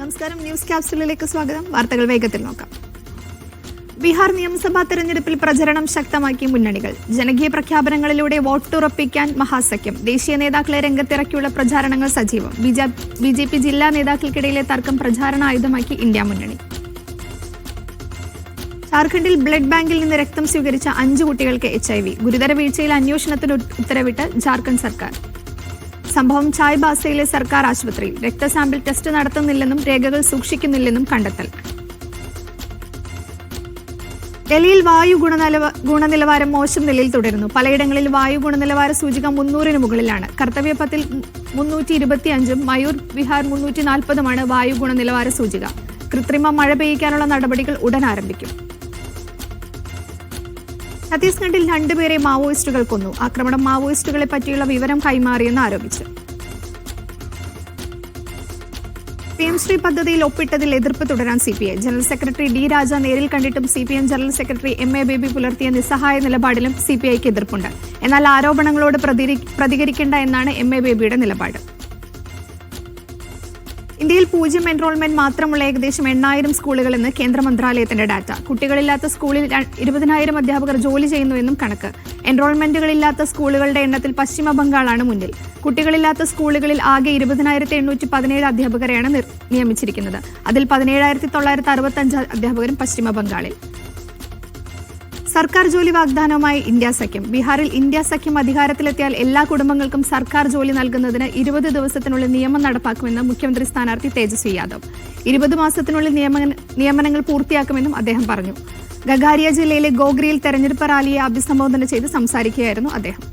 നമസ്കാരം. ന്യൂസ് ക്യാപ്സുലിലേക്ക് സ്വാഗതം. വാർത്തകൾ വേഗത്തിൽ നോക്കാം. ബീഹാർ നിയമസഭാ തെരഞ്ഞെടുപ്പിൽ പ്രചരണം ശക്തമാക്കി മുന്നണികൾ. ജനകീയ പ്രഖ്യാപനങ്ങളിലൂടെ വോട്ടുറപ്പിക്കാൻ മഹാസഖ്യം. ദേശീയ നേതാക്കളെ രംഗത്തിറക്കിയുള്ള പ്രചാരണങ്ങൾ സജീവം. ബി.ജെ.പി ജില്ലാ നേതാക്കൾക്കിടയിലെ തർക്കം പ്രചാരണ ആയുധമാക്കി ഇന്ത്യ മുന്നണി. ജാർഖണ്ഡിൽ ബ്ലഡ് ബാങ്കിൽ നിന്ന് രക്തം സ്വീകരിച്ച 5 കുട്ടികൾക്ക് HIV. ഗുരുതര വീഴ്ചയിൽ അന്വേഷണത്തിന് ഉത്തരവിട്ട് ജാർഖണ്ഡ് സർക്കാർ. സംഭവം ചായ്ബാസയിലെ സർക്കാർ ആശുപത്രിയിൽ. രക്തസാമ്പിൾ ടെസ്റ്റ് നടത്തുന്നില്ലെന്നും രേഖകൾ സൂക്ഷിക്കുന്നില്ലെന്നും കണ്ടെത്തൽ. ഡൽഹിയിൽ വായു ഗുണനിലവാരം മോശം നിലയിൽ തുടരുന്നു. പലയിടങ്ങളിൽ വായു ഗുണനിലവാര സൂചിക 300-ന് മുകളിലാണ്. കർത്തവ്യപഥിൽ 325-ഉം മയൂർ വിഹാർ 340-ഉമാണ് വായു ഗുണനിലവാര സൂചിക. കൃത്രിമ മഴ പെയ്യിക്കാനുള്ള നടപടികൾ ഉടൻ ആരംഭിക്കും. ഛത്തീസ്ഗഡിൽ 2 പേരെ മാവോയിസ്റ്റുകൾ കൊന്നു. ആക്രമണം മാവോയിസ്റ്റുകളെ പറ്റിയുള്ള വിവരം കൈമാറിയെന്ന് ആരോപിച്ചു. PM ശ്രീ പദ്ധതിയിൽ ഒപ്പിട്ടതിൽ എതിർപ്പ് തുടരാൻ CPI. ജനറൽ സെക്രട്ടറി D രാജ നേരിൽ കണ്ടിട്ടും CPM general secretary MA baby പുലർത്തിയ നിസ്സഹായ നിലപാടിലും CPIക്ക് എതിർപ്പുണ്ട്. എന്നാൽ ആരോപണങ്ങളോട് പ്രതികരിക്കേണ്ട എന്നാണ് MA ബേബിയുടെ നിലപാട്. ഇന്ത്യയിൽ 0 എൻറോൾമെന്റ് മാത്രമുള്ള ഏകദേശം 8,000 സ്കൂളുകളെന്ന് കേന്ദ്ര മന്ത്രാലയത്തിന്റെ ഡാറ്റ. കുട്ടികളില്ലാത്ത സ്കൂളിൽ 20,000 അധ്യാപകർ ജോലി ചെയ്യുന്നുവെന്നും കണക്ക്. എൻറോൾമെന്റുകളില്ലാത്ത സ്കൂളുകളുടെ എണ്ണത്തിൽ പശ്ചിമ ബംഗാളാണ് മുന്നിൽ. കുട്ടികളില്ലാത്ത സ്കൂളുകളിൽ ആകെ 20,817 അധ്യാപകരെയാണ് നിയമിച്ചിരിക്കുന്നത്. അതിൽ 17,965 അധ്യാപകരും പശ്ചിമ ബംഗാളിൽ. സർക്കാർ ജോലി വാഗ്ദാനവുമായി ഇന്ത്യ സഖ്യം. ബീഹാറിൽ ഇന്ത്യ സഖ്യം അധികാരത്തിലെത്തിയാൽ എല്ലാ കുടുംബങ്ങൾക്കും സർക്കാർ ജോലി നൽകുന്നതിന് 20 ദിവസത്തിനുള്ളിൽ നിയമം നടപ്പാക്കുമെന്ന് മുഖ്യമന്ത്രി സ്ഥാനാർത്ഥി തേജസ്വി യാദവ്. 20 മാസത്തിനുള്ളിൽ നിയമനങ്ങൾ പൂർത്തിയാക്കുമെന്നും അദ്ദേഹം പറഞ്ഞു. ഗഗാരിയ ജില്ലയിലെ ഗോഗ്രിയിൽ തെരഞ്ഞെടുപ്പ് റാലിയെ അഭിസംബോധന ചെയ്ത് സംസാരിക്കുകയായിരുന്നു അദ്ദേഹം.